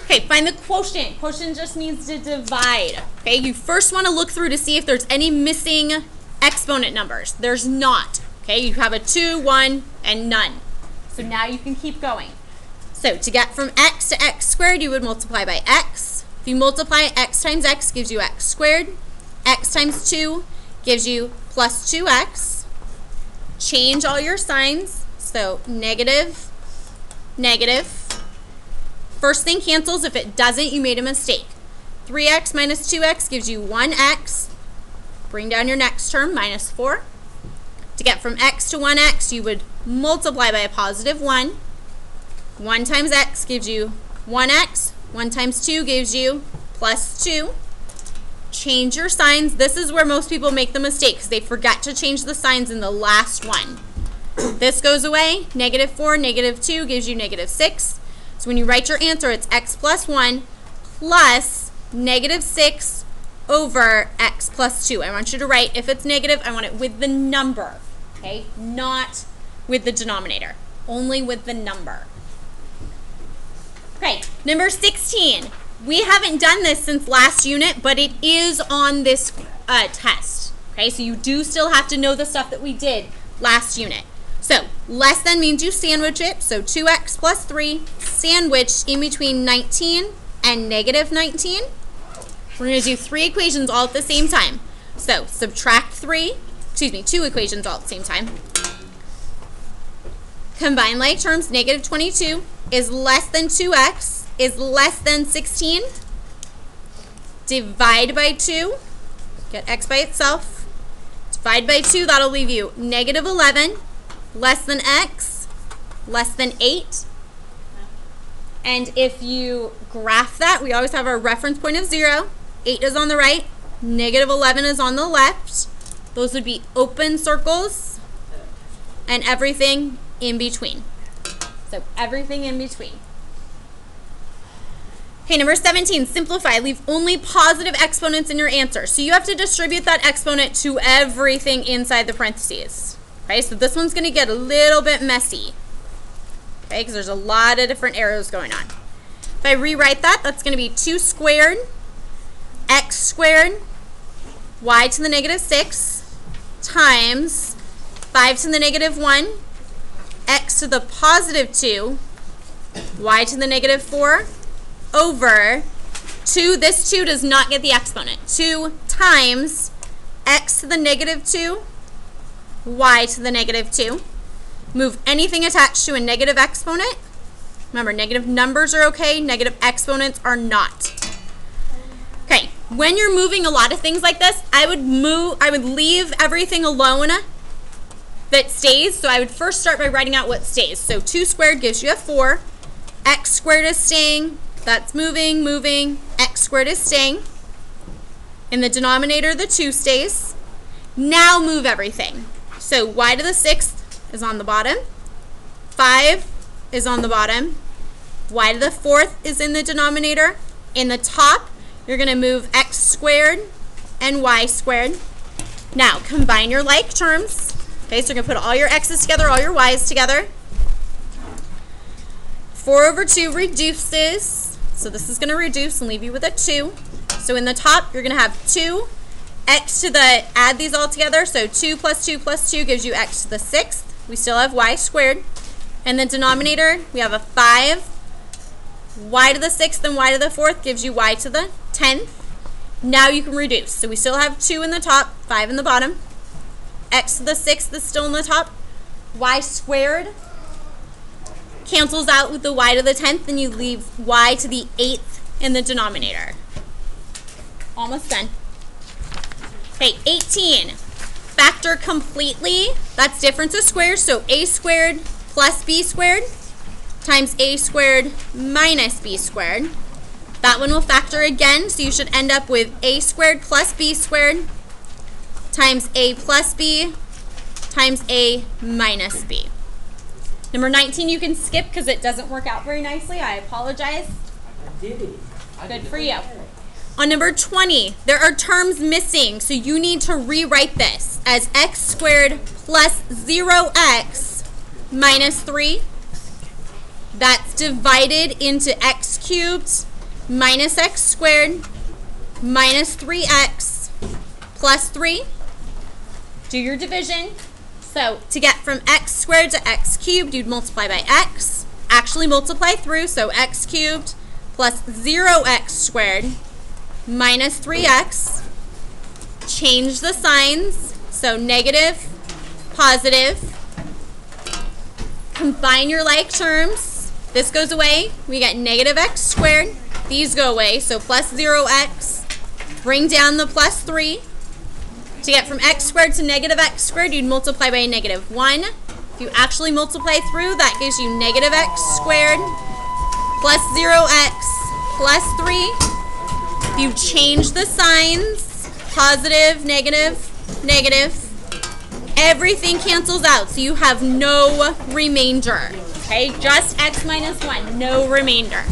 Okay, find the quotient. Quotient just means to divide. Okay, you first want to look through to see if there's any missing exponent numbers. There's not. Okay, you have a 2, 1, and none. So now you can keep going. So to get from x to x squared, you would multiply by x. If you multiply x times x, gives you x squared. X times 2 gives you plus 2x. Change all your signs. So negative, negative. First thing cancels. If it doesn't, you made a mistake. 3x minus 2x gives you 1x. Bring down your next term, minus 4. To get from x to 1x, you would multiply by a positive 1. 1 times x gives you 1x. 1 times 2 gives you plus 2. Change your signs. This is where most people make the mistake because they forget to change the signs in the last one. This goes away. Negative 4, negative 2 gives you negative 6. So when you write your answer, it's x plus 1 plus negative 6 over x plus 2. I want you to write, if it's negative, I want it with the number, okay? Not with the denominator, only with the number. Okay, number 16. We haven't done this since last unit, but it is on this test, okay? So you do still have to know the stuff that we did last unit. So less than means you sandwich it, so 2x plus 3, sandwiched in between 19 and negative 19. We're going to do 3 equations all at the same time. So subtract 2 equations all at the same time. Combine like terms, negative 22 is less than 2x is less than 16. Divide by 2, get x by itself. Divide by 2, that'll leave you negative 11, less than x, less than 8. And if you graph that, we always have our reference point of 0. 8 is on the right, negative 11 is on the left. Those would be open circles and everything in between. So everything in between. Okay, number 17, simplify. Leave only positive exponents in your answer. So you have to distribute that exponent to everything inside the parentheses. Okay, so this one's going to get a little bit messy. Okay, because there's a lot of different arrows going on. If I rewrite that, that's going to be 2 squared, x squared, y to the negative 6, times 5 to the negative 1, x to the positive 2, y to the negative 4, over 2, this 2 does not get the exponent, 2 times x to the negative 2, y to the negative 2. Move anything attached to a negative exponent. Remember, negative numbers are okay, negative exponents are not. Okay, when you're moving a lot of things like this, I would leave everything alone that stays. So I would first start by writing out what stays. So 2 squared gives you a 4, x squared is staying, that's moving, moving, x squared is staying. In the denominator, the 2 stays. Now move everything. So y to the 6th is on the bottom, 5 is on the bottom, y to the 4th is in the denominator. In the top, you're going to move x squared and y squared. Now combine your like terms. Okay, so you're going to put all your x's together, all your y's together. 4 over 2 reduces, so this is going to reduce and leave you with a 2. So in the top, you're going to have 2 x to the, add these all together, so 2 plus 2 plus 2 gives you x to the 6th. We still have y squared. And the denominator, we have a 5. Y to the 6th and y to the 4th gives you y to the 10th. Now you can reduce. So we still have 2 in the top, 5 in the bottom. X to the 6th is still in the top. Y squared cancels out with the y to the 10th, and you leave y to the 8th in the denominator. Almost done. Okay, 18. Factor completely. That's difference of squares. So a squared plus b squared times a squared minus b squared. That one will factor again, so you should end up with a squared plus b squared times a plus b times a minus b. Number 19 you can skip because it doesn't work out very nicely. I apologize. I did it. Good for you. On number 20, there are terms missing, so you need to rewrite this as x squared plus 0x minus 3. That's divided into x cubed minus x squared minus 3x plus 3. Do your division. So to get from x squared to x cubed, you'd multiply by x. Actually multiply through, so x cubed plus 0x squared minus 3x. Change the signs, so negative, positive. Combine your like terms. This goes away. We get negative x squared. These go away, so plus 0x. Bring down the plus 3. To get from x squared to negative x squared, you'd multiply by a negative 1. If you actually multiply through, that gives you negative x squared plus 0x plus 3. If you change the signs, positive, negative, negative, everything cancels out, so you have no remainder. Okay, just x minus 1, no remainder.